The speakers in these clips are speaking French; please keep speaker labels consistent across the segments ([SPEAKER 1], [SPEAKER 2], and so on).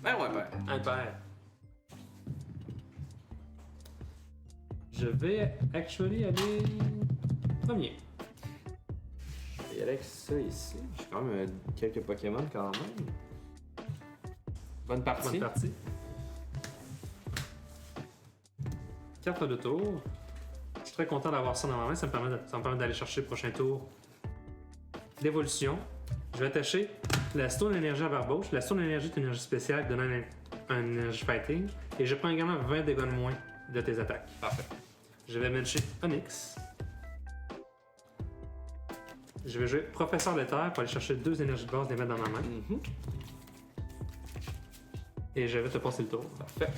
[SPEAKER 1] Ben ouais, ben.
[SPEAKER 2] Impair. Je vais actually aller premier.
[SPEAKER 1] Je vais y aller avec ça ici. J'ai quand même quelques Pokémon quand même. Bonne partie.
[SPEAKER 2] Bonne partie. Carte de tour. Je suis très content d'avoir ça dans ma main. Ça me permet d'aller chercher le prochain tour d'évolution. Je vais attacher la Stone Énergie à Barbauche. La Stone Énergie est une énergie spéciale donnant un énergie fighting. Et je prends également 20 dégâts de moins de tes attaques.
[SPEAKER 1] Parfait.
[SPEAKER 2] Je vais bencher Onyx. Je vais jouer Professeur Lettre pour aller chercher 2 énergies de base, les mettre dans ma main. Et je vais te passer le tour.
[SPEAKER 1] Parfait.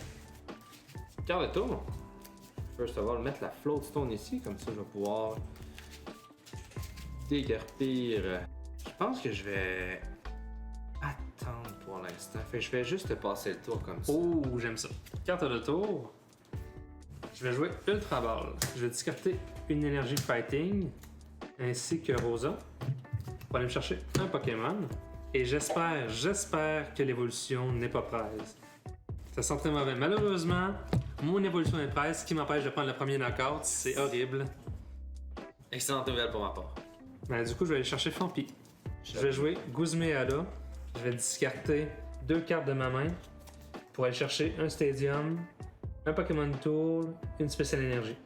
[SPEAKER 1] Carte de tour. First of all, mettre la Float Stone ici, comme ça je vais pouvoir déguerpir. Je pense que je vais attendre pour l'instant. Fait que je vais juste te passer le tour comme ça.
[SPEAKER 2] Oh, j'aime ça. Carte de tour. Je vais jouer Ultra Ball. Je vais discarter une énergie fighting ainsi que Rosa pour aller me chercher un Pokémon. Et j'espère que l'évolution n'est pas presse. Ça sent très mauvais. Malheureusement, mon évolution est presse, ce qui m'empêche de prendre le premier knockout. C'est horrible.
[SPEAKER 1] Excellente nouvelle pour ma part.
[SPEAKER 2] Ben, du coup, je vais aller chercher Fampi. Je vais jouer Guzmeala. Je vais discarter 2 cartes de ma main pour aller chercher un Stadium, un Pokémon Tool, une spéciale énergie.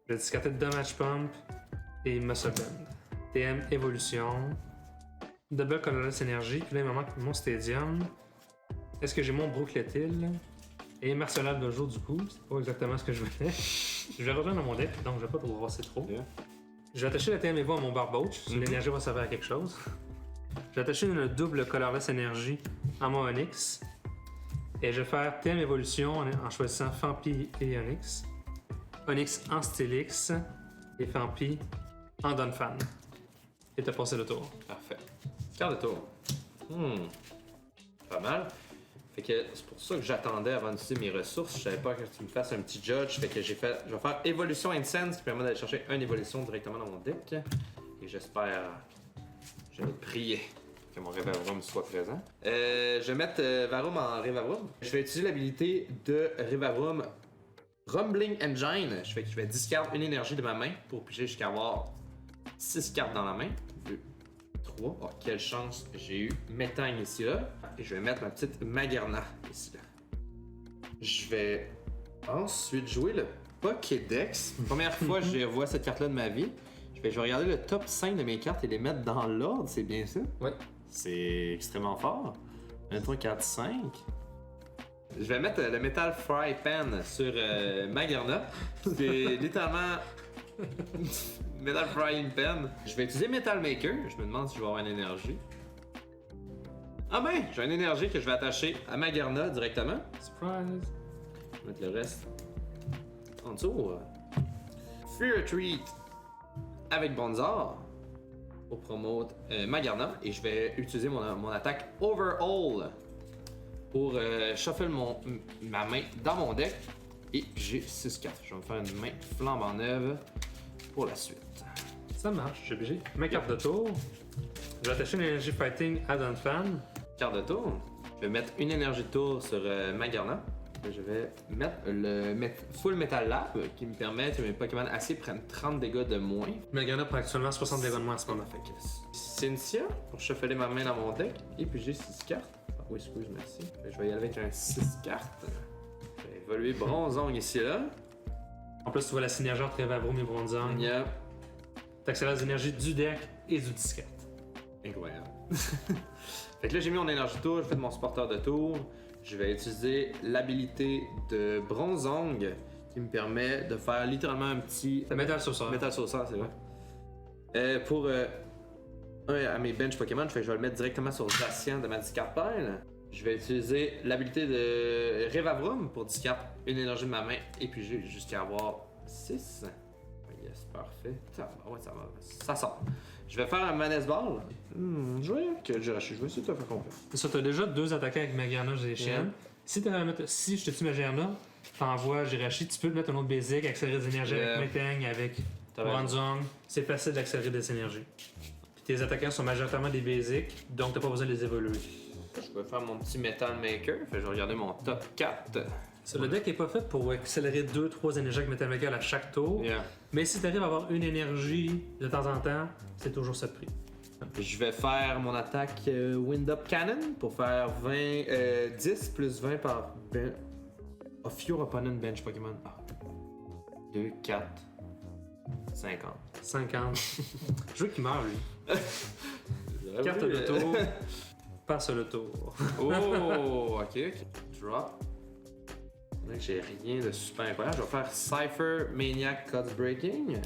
[SPEAKER 2] Je vais discarter Damage Pump et Muscle Bend. TM Évolution. Double Colorless Énergie. Puis là, il me manque mon Stadium. Est-ce que j'ai mon Brookletil? Et Martial de jour du coup. C'est pas exactement ce que je voulais. Je vais rejoindre mon deck, donc je vais pas trop brasser trop.
[SPEAKER 1] Yeah.
[SPEAKER 2] Je vais attacher la TM Evo à mon Barbauch. L'énergie va servir à quelque chose. Je vais attacher une double Colorless Énergie à mon Onyx. Et je vais faire TM Évolution en choisissant Fampi et Onyx. Onyx en Stylix et Fampi en Donphan. Et t'as passé le tour.
[SPEAKER 1] Parfait. Carte de tour. Pas mal. Fait que c'est pour ça que j'attendais avant d'utiliser mes ressources. Je savais pas que tu me fasses un petit judge. Fait que je vais faire Évolution Incense qui permet d'aller chercher une évolution directement dans mon deck. Et j'espère. Je vais prier que mon Rivavrum soit présent. Je vais mettre Varum en Rivavrum. Je vais utiliser l'habilité de Rivavrum Rumbling Engine. Je vais discard une énergie de ma main pour piger jusqu'à avoir 6 cartes dans la main. 2, 3. Oh, quelle chance j'ai eu. Métagne ici là. Et je vais mettre ma petite Magerna ici là. Je vais ensuite jouer le Pokédex. Première fois que je revois cette carte-là de ma vie. Je vais regarder le top 5 de mes cartes et les mettre dans l'ordre, c'est bien ça?
[SPEAKER 2] Oui.
[SPEAKER 1] C'est extrêmement fort. 1, 3, 4, 5. Je vais mettre le Metal Fry Pan sur Magerna. C'est littéralement Metal Frying Pan. Je vais utiliser Metal Maker. Je me demande si je vais avoir une énergie. Ah ben, j'ai une énergie que je vais attacher à Magerna directement.
[SPEAKER 2] Surprise.
[SPEAKER 1] Je vais mettre le reste en dessous. Fear Treat avec Bronzor pour promote Magerna. Et je vais utiliser mon attaque Overhaul pour shuffle ma main dans mon deck. Et j'ai 6 cartes. Je vais me faire une main flambant neuve pour la suite.
[SPEAKER 2] Ça marche, j'ai obligé. Ma carte de tour. Je vais attacher une énergie fighting à Donphan.
[SPEAKER 1] Carte de tour. Je vais mettre une énergie de tour sur Magerna. Je vais mettre le Full Metal Lab qui me permet que mes Pokémon assez prennent 30 dégâts de moins.
[SPEAKER 2] Magerna prend actuellement 60 dégâts de moins en ce moment.
[SPEAKER 1] Fait que Cynthia pour shuffler ma main dans mon deck. Et puis j'ai 6 cartes. Ah oui, excuse, merci. Fait que je vais y aller avec un 6 cartes. Je vais évoluer Bronzong ici là.
[SPEAKER 2] En plus, tu vois la synergie entre Rivavrum et Bronzong.
[SPEAKER 1] Yep.
[SPEAKER 2] T'accélères les énergies du deck et du disquette.
[SPEAKER 1] Incroyable. Fait que là, j'ai mis mon énergie tour, j'ai fait mon supporteur de tour. Je vais utiliser l'habilité de Bronzong qui me permet de faire littéralement un petit.
[SPEAKER 2] Metal Saucer.
[SPEAKER 1] Metal Saucer, c'est vrai. Pour à mes bench Pokémon, je vais le mettre directement sur Zacian de ma discard pile. Je vais utiliser l'habilité de Rivavrum pour discard une énergie de ma main et puis j'ai jusqu'à avoir 6. Yes, parfait. Ça sort. Je vais faire un Maness Ball. Je vais avec Jirachi. Je vais essayer de te faire confiance.
[SPEAKER 2] C'est ça, t'as déjà 2 attaquants avec Magerna, j'ai les chiennes. Si je te tue Magerna, t'envoies Jirachi, tu peux te mettre un autre basic, accélérer des énergies avec Metang, avec Bronzong. C'est facile d'accélérer des énergies. Puis tes attaquants sont majoritairement des basics, donc t'as pas besoin de les évoluer.
[SPEAKER 1] Je vais faire mon petit Metal Maker. Fait que je vais regarder mon top 4.
[SPEAKER 2] So, le deck est pas fait pour accélérer 2-3 énergies avec Metal Maker à chaque tour.
[SPEAKER 1] Yeah.
[SPEAKER 2] Mais si tu arrives à avoir une énergie de temps en temps, c'est toujours ça de prix.
[SPEAKER 1] Je vais faire mon attaque Wind Up Cannon pour faire 10 plus 20 par of your opponent bench Pokémon. 2, 4, 50.
[SPEAKER 2] 50. Je veux qu'il meurt, lui. Carte de
[SPEAKER 1] tour.
[SPEAKER 2] tour. Passe le tour.
[SPEAKER 1] Oh, ok. Drop. Là, j'ai rien de super incroyable. Je vais faire Cypher Maniac Cuts Breaking. Je vais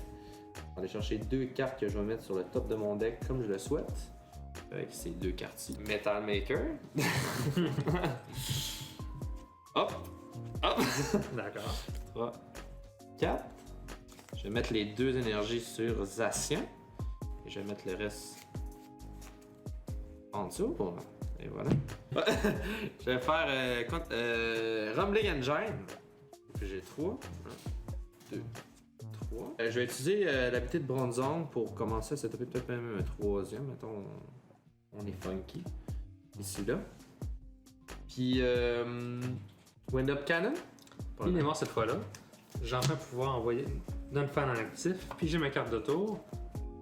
[SPEAKER 1] aller chercher 2 cartes que je vais mettre sur le top de mon deck comme je le souhaite. Avec ces 2 cartes-ci. Metal Maker. Hop. Hop.
[SPEAKER 2] D'accord.
[SPEAKER 1] 3, 4. Je vais mettre les 2 énergies sur Zacian. Et je vais mettre le reste en dessous. Et voilà. Je vais faire Rumbling Engine. Puis j'ai 3. 1, 2, 3. Je vais utiliser l'habilité de Bronzong pour commencer à setuper peut-être même un 3e. Mettons, on est funky. Ici, là. Puis, Wind Up Cannon.
[SPEAKER 2] Il est mort cette fois-là. J'ai enfin pouvoir envoyer Non-Fan en actif. Puis j'ai ma carte de tour.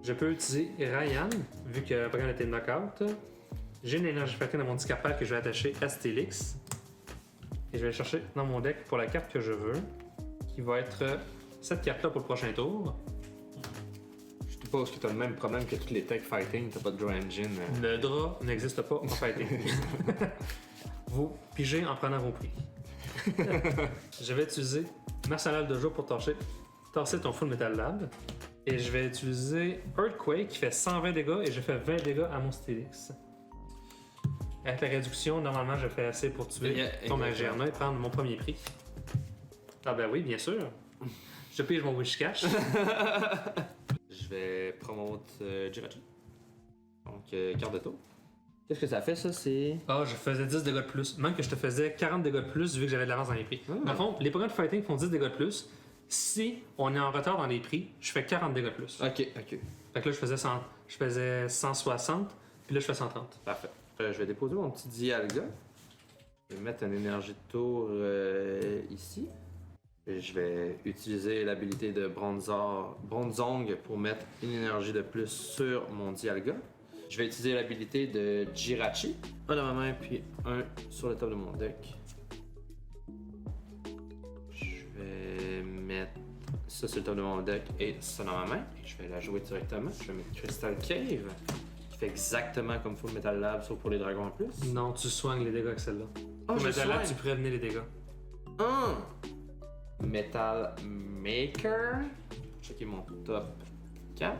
[SPEAKER 2] Je peux utiliser Ryan, vu que le Pokémon a été knock-out. J'ai une énergie facteur dans mon discapel que je vais attacher à Stélix. Et je vais le chercher dans mon deck pour la carte que je veux, qui va être cette carte-là pour le prochain tour.
[SPEAKER 1] Je suppose que tu as le même problème que tous les tech fighting, t'as pas de draw engine.
[SPEAKER 2] Le draw n'existe pas en fighting. Vous pigez en prenant vos prix. Je vais utiliser Martial de jour pour tasser ton Full Metal Lab. Et je vais utiliser Earthquake qui fait 120 dégâts et je fais 20 dégâts à mon Stélix. Avec la réduction, normalement, je fais assez pour tuer ton Magiarna et prendre mon premier prix. Ah ben oui, bien sûr. Je pige mon Wish Cash.
[SPEAKER 1] Je vais promote Jirachi. Donc, carte de tour. Qu'est-ce que ça fait, ça? C'est...
[SPEAKER 2] Ah, je faisais 10 dégâts de plus. Même que je te faisais 40 dégâts de plus vu que j'avais de l'avance dans les prix. Dans le fond, les Pokémon de Fighting font 10 dégâts de plus. Si on est en retard dans les prix, je fais 40 dégâts de plus.
[SPEAKER 1] Ok.
[SPEAKER 2] Fait que là, je faisais 160, puis là, je fais 130.
[SPEAKER 1] Parfait. Je vais déposer mon petit Dialga. Je vais mettre une énergie de tour ici. Et je vais utiliser l'habilité de Bronzong pour mettre une énergie de plus sur mon Dialga. Je vais utiliser l'habilité de Jirachi. Un dans ma main, puis un sur le top de mon deck. Je vais mettre ça sur le top de mon deck et ça dans ma main. Et je vais la jouer directement. Je vais mettre Crystal Cave, qui fait exactement comme Full Metal Lab, sauf pour les dragons en plus.
[SPEAKER 2] Non, tu soignes les dégâts avec celle-là.
[SPEAKER 1] Oh,
[SPEAKER 2] Full Metal Lab, tu prévenais les dégâts.
[SPEAKER 1] Metal Maker. Checker mon top 4.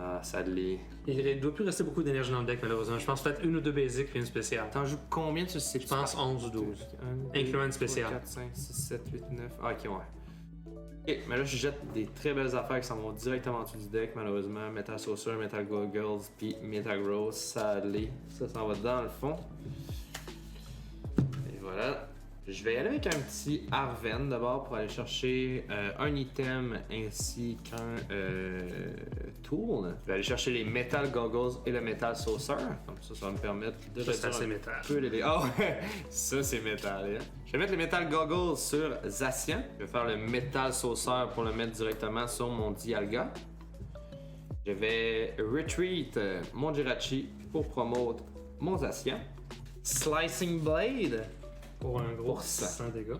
[SPEAKER 1] Ah, sadly.
[SPEAKER 2] Il ne doit plus rester beaucoup d'énergie dans le deck, malheureusement. Je pense peut-être une ou deux basiques puis une spéciale.
[SPEAKER 1] T'en joues combien tu sais?
[SPEAKER 2] Je pense 11 ou 12. Incluant une spéciale.
[SPEAKER 1] 4, 5, 6, 7, 8, 9. Ah, ok, ouais. Ok, mais là, je jette des très belles affaires qui s'en vont directement en dessous du deck, malheureusement. Metal Saucer, Metal Goggles, puis Metal Rose, sadly. Ça s'en va dans le fond. Et voilà. Je vais y aller avec un petit Arven d'abord pour aller chercher un item ainsi qu'un tool. Je vais aller chercher les Metal Goggles et le Metal Saucer. Comme ça va me permettre de
[SPEAKER 2] Ça, métal.
[SPEAKER 1] un peu les dégâts. Ah ouais, ça c'est métal. Hein? Je vais mettre les Metal Goggles sur Zacian. Je vais faire le Metal Saucer pour le mettre directement sur mon Dialga. Je vais retreat mon Jirachi pour promote mon Zacian. Slicing Blade.
[SPEAKER 2] Pour un gros
[SPEAKER 1] Pour ça.
[SPEAKER 2] 100 dégâts.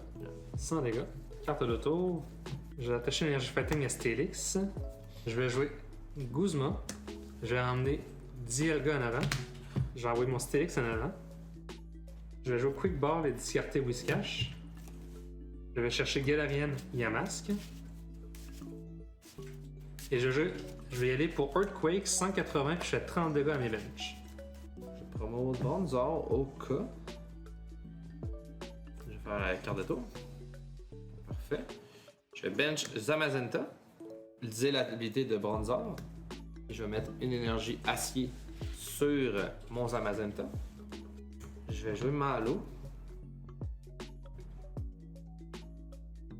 [SPEAKER 2] 100 dégâts. Carte de tour. Je vais attacher l'énergie fighting à Stélix. Je vais jouer Guzma. Je vais emmener Dialga en avant. Je vais envoyer mon Stélix en avant. Je vais jouer Quick Ball et discarter Whiscash. Je vais chercher Galarian Yamask. Et je vais y aller pour Earthquake 180 puis je fais 30 dégâts à mes benches.
[SPEAKER 1] Je promote Bronzor au cas. Je vais faire la carte de tour. Parfait. Je vais bench Zamazenta. Utiliser l'habilité de Bronzor. Et je vais mettre une énergie acier sur mon Zamazenta. Je vais jouer Malo.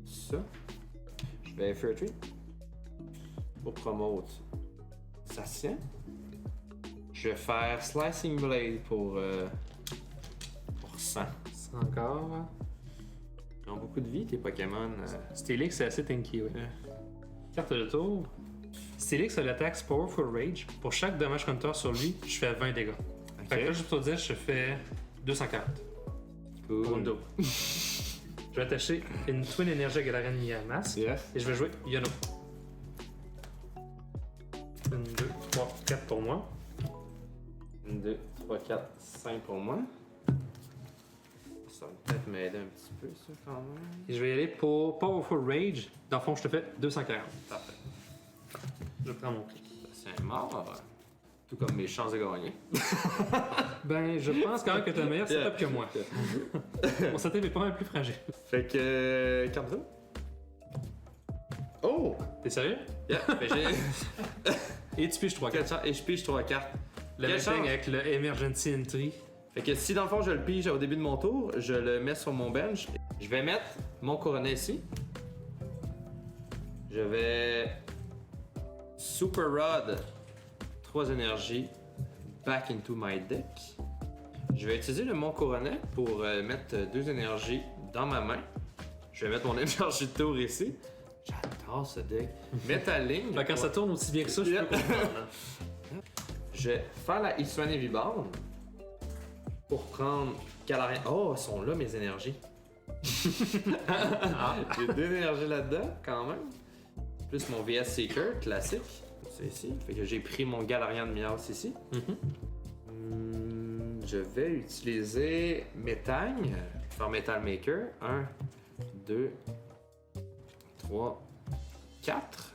[SPEAKER 1] Ça. Je vais Fair Tree. Pour promote Zacian. Je Je vais faire Slicing Blade pour 100.
[SPEAKER 2] C'est encore.
[SPEAKER 1] Ils ont beaucoup de vie, tes Pokémon.
[SPEAKER 2] Stélix, c'est assez tanky, ouais. Carte de tour. Stélix a l'attaque Powerful Rage. Pour chaque dommage counter sur lui, je fais 20 dégâts. Fait que là, juste pour te dire, je fais 240.
[SPEAKER 1] Cool.
[SPEAKER 2] Pour une double. Je vais attacher une Twin Énergie à Galarian Yamask.
[SPEAKER 1] Yes.
[SPEAKER 2] Et je vais jouer Yono. 1, 2, 3, 4 pour moi.
[SPEAKER 1] 1, 2, 3, 4, 5 pour moi. Ça va peut-être m'aider un petit peu, ça, quand même.
[SPEAKER 2] Et je vais y aller pour Powerful Rage. Dans le fond, je te fais 240.
[SPEAKER 1] Parfait.
[SPEAKER 2] Je prends mon clic.
[SPEAKER 1] C'est un mort. Tout comme mes chances de gagner.
[SPEAKER 2] Ben, je pense quand même que tu as un meilleur setup que moi. Mon setup est pas mal plus fragile.
[SPEAKER 1] Fait que. Carte de... Oh!
[SPEAKER 2] T'es sérieux?
[SPEAKER 1] Yeah, fait j'ai.
[SPEAKER 2] Et tu piges 3 cartes.
[SPEAKER 1] Et je pige 3 cartes.
[SPEAKER 2] Le
[SPEAKER 1] Quelle
[SPEAKER 2] même thing
[SPEAKER 1] chance?
[SPEAKER 2] avec le Emergency Entry.
[SPEAKER 1] Fait que si dans le fond je le pige au début de mon tour, je le mets sur mon bench. Je vais mettre mon coronet ici. Je vais Super Rod 3 énergies back into my deck. Je vais utiliser le Mon Coronet pour mettre 2 énergies dans ma main. Je vais mettre mon énergie de tour ici. J'adore ce deck. Metaling.
[SPEAKER 2] Ben, quand ça tourne aussi bien que ça, je peux comprendre. Hein.
[SPEAKER 1] Je vais faire la Ixwan Viborne pour prendre Galarian. Oh, ils sont là mes énergies. J'ai 2 énergies là-dedans, quand même. Plus mon VS Seeker classique. C'est ici. Fait que j'ai pris mon Galarian de Meowth ici. Je vais utiliser Métagne pour faire Metal Maker. 1, 2, 3, 4.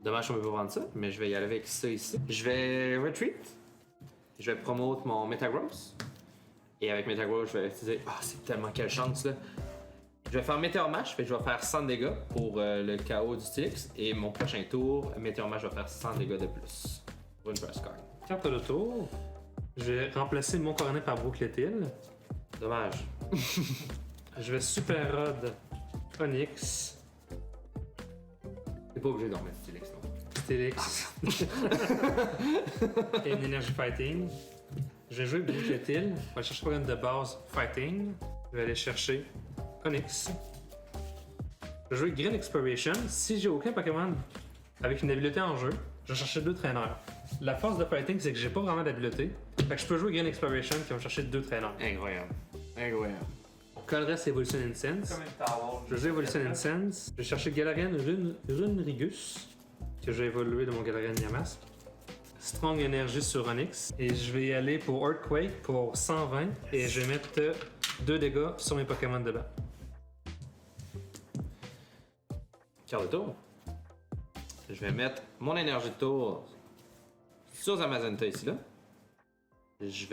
[SPEAKER 1] Dommage, on ne peut pas vendre ça, mais je vais y aller avec ça ici. Je vais Retreat. Je vais promote mon Metagross. Et avec Metagross, je vais utiliser. Ah, c'est tellement quelle chance là! Je vais faire Meteor Mash, fait que je vais faire 100 dégâts pour le KO du Stylix. Et mon prochain tour, Meteor Mash va faire 100 dégâts de plus. Pour une first card.
[SPEAKER 2] Carte de tour. Je vais remplacer mon coronet par Brookletil.
[SPEAKER 1] Dommage.
[SPEAKER 2] Je vais Super Rod Onyx.
[SPEAKER 1] T'es pas obligé d'en mettre Stylix, non?
[SPEAKER 2] Stélix. Et une énergie fighting. Je vais jouer Brookletil. Je vais aller chercher Pokémon de base fighting. Je vais aller chercher Onyx. Je vais jouer Green Exploration. Si j'ai aucun Pokémon avec une habileté en jeu, je vais chercher 2 traîneurs. La force de fighting, c'est que j'ai pas vraiment d'habileté. Fait que je peux jouer Green Exploration qui va me chercher 2 traîneurs.
[SPEAKER 1] Incroyable. Incroyable.
[SPEAKER 2] Colress Evolution Incense.
[SPEAKER 3] Comme une tower.
[SPEAKER 2] Je vais jouer Evolution Incense. Je vais chercher Galarian Runerigus, que je vais évoluer de mon Galarian Yamask. Strong Energy sur Onyx. Et je vais y aller pour Earthquake pour 120. Et je vais mettre 2 dégâts sur mes Pokémon de bas.
[SPEAKER 1] Carte de tour. Je vais mettre mon énergie de tour sur Zamazenta ici là. Je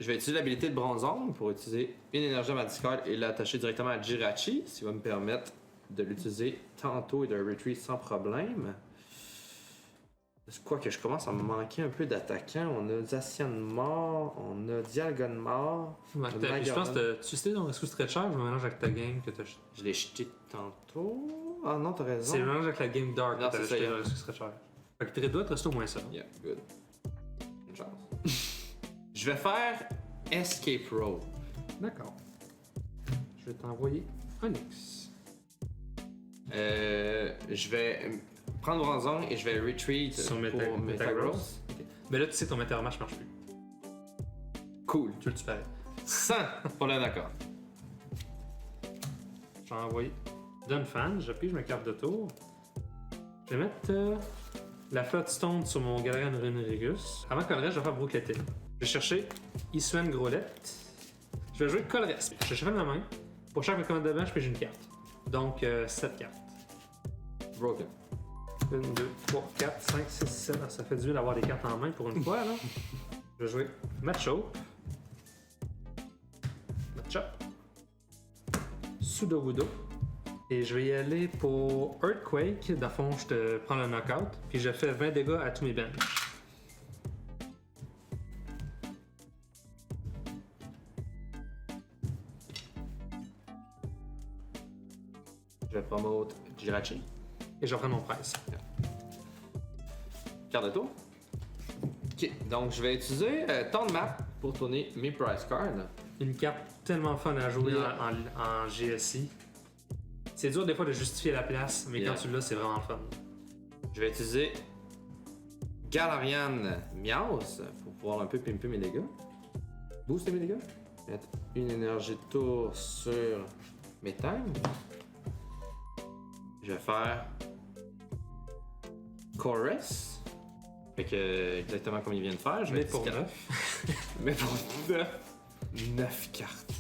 [SPEAKER 1] vais utiliser l'habilité de Bronzong pour utiliser une énergie à ma discard et l'attacher directement à Jirachi, ce qui va me permettre de l'utiliser tantôt et de retreat sans problème. C'est quoi que je commence à me manquer un peu d'attaquants. On a Zacian mort, on a Dialgon mort.
[SPEAKER 2] Ouais, je pense que tu sais dans le sous-stretcher, je me mélange avec ta game que t'as acheté.
[SPEAKER 1] Je l'ai jeté tantôt. Ah non, t'as raison.
[SPEAKER 2] C'est le mélange avec la game Dark
[SPEAKER 1] Non,
[SPEAKER 2] que t'as
[SPEAKER 1] c'est ça,
[SPEAKER 2] acheté
[SPEAKER 1] yeah.
[SPEAKER 2] dans le sous-stretcher. Fait que tu dois te rester au moins ça.
[SPEAKER 1] Yeah, good. Une chance. Je vais faire Escape Road.
[SPEAKER 2] D'accord. Je vais t'envoyer Onyx.
[SPEAKER 1] Je vais prendre Bronzong et je vais retreat
[SPEAKER 2] Sur
[SPEAKER 1] pour Metagross.
[SPEAKER 2] Mais là, tu sais que ton Meteor Mash marche plus.
[SPEAKER 1] Cool.
[SPEAKER 2] Tu veux tu fais.
[SPEAKER 1] 100 pour le d'accord.
[SPEAKER 2] Je vais envoyer Dunfan. Je pige ma carte de tour. Je vais mettre la Flotte Stone sur mon Galarian Runerigus. Avant Colress, je vais faire Brookletil. Je vais chercher Ixwan Growlette. Je vais jouer Colress. Je shuffle ma main. Pour chaque Pokémon de banc, je pige une carte. Donc, 7 cartes.
[SPEAKER 1] Broken.
[SPEAKER 2] 1, 2, 3, 4, 5, 6, 7. Ah, ça fait du bien d'avoir des cartes en main pour une fois, là. Je vais jouer Machop. Sudowoodo. Et je vais y aller pour Earthquake. Dans le fond, je te prends le knockout. Puis je fais 20 dégâts à tous mes benches.
[SPEAKER 1] Je vais promote Jirachi.
[SPEAKER 2] Et je reprends mon price.
[SPEAKER 1] Carte de tour. Ok, donc je vais utiliser ton map pour tourner mes price cards.
[SPEAKER 2] Une carte tellement fun à jouer
[SPEAKER 1] Yeah.
[SPEAKER 2] en GSI. C'est dur des fois de justifier la place, mais
[SPEAKER 1] Yeah.
[SPEAKER 2] quand tu l'as, c'est vraiment fun.
[SPEAKER 1] Je vais utiliser Galarian Meowth pour pouvoir un peu pimper mes dégâts. Booster mes dégâts. Mettre une énergie de tour sur mes times. Je vais faire Chorus. Fait que exactement comme il vient de faire. Je vais
[SPEAKER 2] Mais pour
[SPEAKER 1] discard-
[SPEAKER 2] 9.
[SPEAKER 1] Mais pour 9 cartes.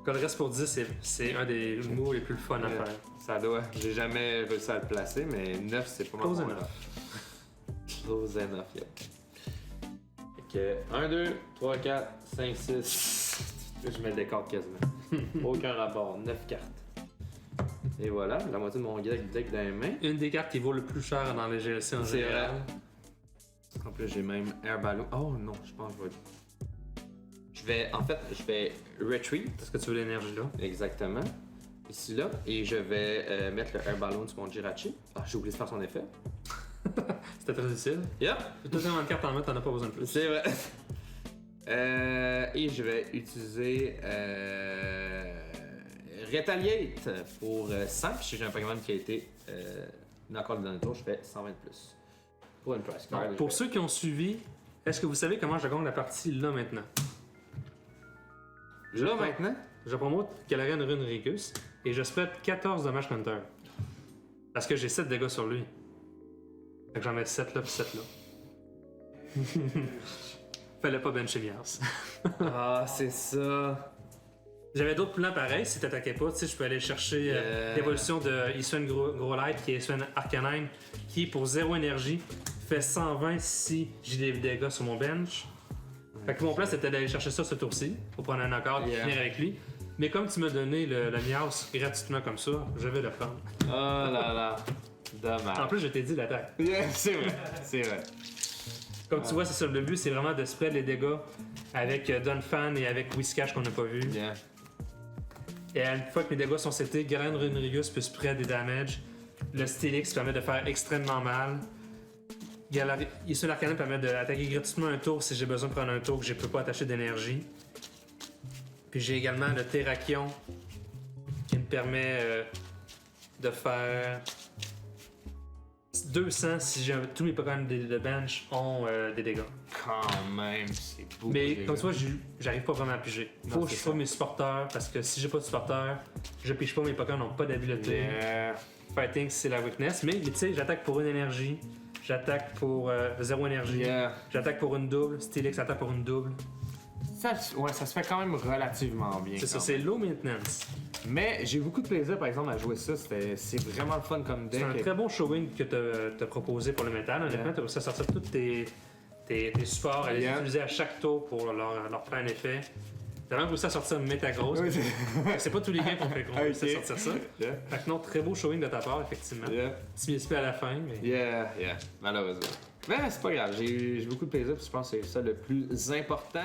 [SPEAKER 2] Quand le reste pour 10, c'est un des mots les plus fun à
[SPEAKER 1] Yeah.
[SPEAKER 2] faire.
[SPEAKER 1] Ça doit. J'ai jamais réussi à le placer, mais 9 c'est pas mal.
[SPEAKER 2] Close
[SPEAKER 1] bon,
[SPEAKER 2] enough.
[SPEAKER 1] là. Close enough, yeah. Fait que 1, 2, 3, 4, 5, 6. Je mets le décor quasiment. Aucun rapport, 9 cartes. Et voilà, la moitié de mon deck dans les mains.
[SPEAKER 2] Une des cartes qui vaut le plus cher dans les GLC en
[SPEAKER 1] C'est
[SPEAKER 2] général.
[SPEAKER 1] vrai. En plus, j'ai même Air Balloon. Oh non, je pense que je vais. En fait, je vais retreat.
[SPEAKER 2] Est-ce que tu veux l'énergie là?
[SPEAKER 1] Exactement. Ici là. Et je vais mettre le Air Balloon sur mon Jirachi. Ah, j'ai oublié de faire son effet.
[SPEAKER 2] C'était très utile.
[SPEAKER 1] Yep,
[SPEAKER 2] J'ai totalement de cartes en main, t'en as pas besoin de plus.
[SPEAKER 1] c'est vrai. Et je vais utiliser Retaliate pour 100. Puis si j'ai un Pokémon qui a été encore le dernier tour, je fais 120 de plus. Pour une price card.
[SPEAKER 2] Donc, pour ceux qui ont suivi, est-ce que vous savez comment je gagne la partie là maintenant?
[SPEAKER 1] Là maintenant.
[SPEAKER 2] Je promote Galarian Runerigus et je spread 14 dommages counter. Parce que j'ai 7 dégâts sur lui. Fait que j'en mets 7 là puis 7 là. Fallait pas bencher Mias.
[SPEAKER 1] Ah, c'est ça.
[SPEAKER 2] J'avais d'autres plans pareils si t'attaquais pas. Tu sais, je peux aller chercher l'évolution de Iswen Growlite qui est Iswen Arcanine qui, pour 0 énergie, fait 120 si j'ai des dégâts sur mon bench. Fait que mon plan c'était d'aller chercher ça ce tour-ci pour prendre un knockout et
[SPEAKER 1] Yeah.
[SPEAKER 2] finir avec lui. Mais comme tu m'as donné le Miaus gratuitement comme ça, je vais le prendre.
[SPEAKER 1] Oh là là.
[SPEAKER 2] En
[SPEAKER 1] Dommage.
[SPEAKER 2] plus, je t'ai dit l'attaque.
[SPEAKER 1] Yeah, c'est vrai. C'est vrai.
[SPEAKER 2] Comme tu vois, c'est ça. Le but, c'est vraiment de spread les dégâts avec Dunfan et avec Whiscash qu'on n'a pas vu.
[SPEAKER 1] Bien.
[SPEAKER 2] Et une fois que mes dégâts sont setés, Galarian Runerigus peut spread des damages. Le Steelix permet de faire extrêmement mal. Iswen Arcanine permet d'attaquer gratuitement un tour si j'ai besoin de prendre un tour que je peux pas attacher d'énergie. Puis j'ai également le Terrakion qui me permet de faire 200 si tous mes Pokémon de bench ont des dégâts.
[SPEAKER 1] Quand même, c'est beau.
[SPEAKER 2] Mais comme tu vois, j'arrive pas vraiment à piger. Faut
[SPEAKER 1] Non,
[SPEAKER 2] que je
[SPEAKER 1] c'est
[SPEAKER 2] sois
[SPEAKER 1] ça.
[SPEAKER 2] mes supporters parce que si j'ai pas de supporters, je pige pas, mes Pokémon n'ont pas d'habileté.
[SPEAKER 1] Yeah.
[SPEAKER 2] Fighting, c'est la weakness. Mais tu sais, j'attaque pour une énergie, j'attaque pour 0 énergie,
[SPEAKER 1] Yeah.
[SPEAKER 2] j'attaque pour une double, Steelix attaque pour une double.
[SPEAKER 1] Ça se fait quand même relativement bien.
[SPEAKER 2] C'est ça,
[SPEAKER 1] quand
[SPEAKER 2] c'est
[SPEAKER 1] même.
[SPEAKER 2] low maintenance.
[SPEAKER 1] Mais j'ai eu beaucoup de plaisir, par exemple, à jouer ça. C'est vraiment le fun comme deck.
[SPEAKER 2] C'est un très bon showing que t'as proposé pour le métal. Honnêtement,
[SPEAKER 1] Yeah.
[SPEAKER 2] t'as réussi à sortir tous tes supports, à les
[SPEAKER 1] Yeah.
[SPEAKER 2] utiliser à chaque tour pour leur plein effet. T'as même réussi à sortir Metagross.
[SPEAKER 1] Oui,
[SPEAKER 2] C'est pas tous les games qu'on fait qu'on réussit à
[SPEAKER 1] Ok.
[SPEAKER 2] sortir ça.
[SPEAKER 1] Yeah.
[SPEAKER 2] Fait que non, très beau showing de ta part, effectivement.
[SPEAKER 1] Yeah.
[SPEAKER 2] Petit misplay à la fin, mais.
[SPEAKER 1] Yeah, malheureusement. Mais c'est pas grave, j'ai eu beaucoup de plaisir, puis je pense que c'est ça le plus important.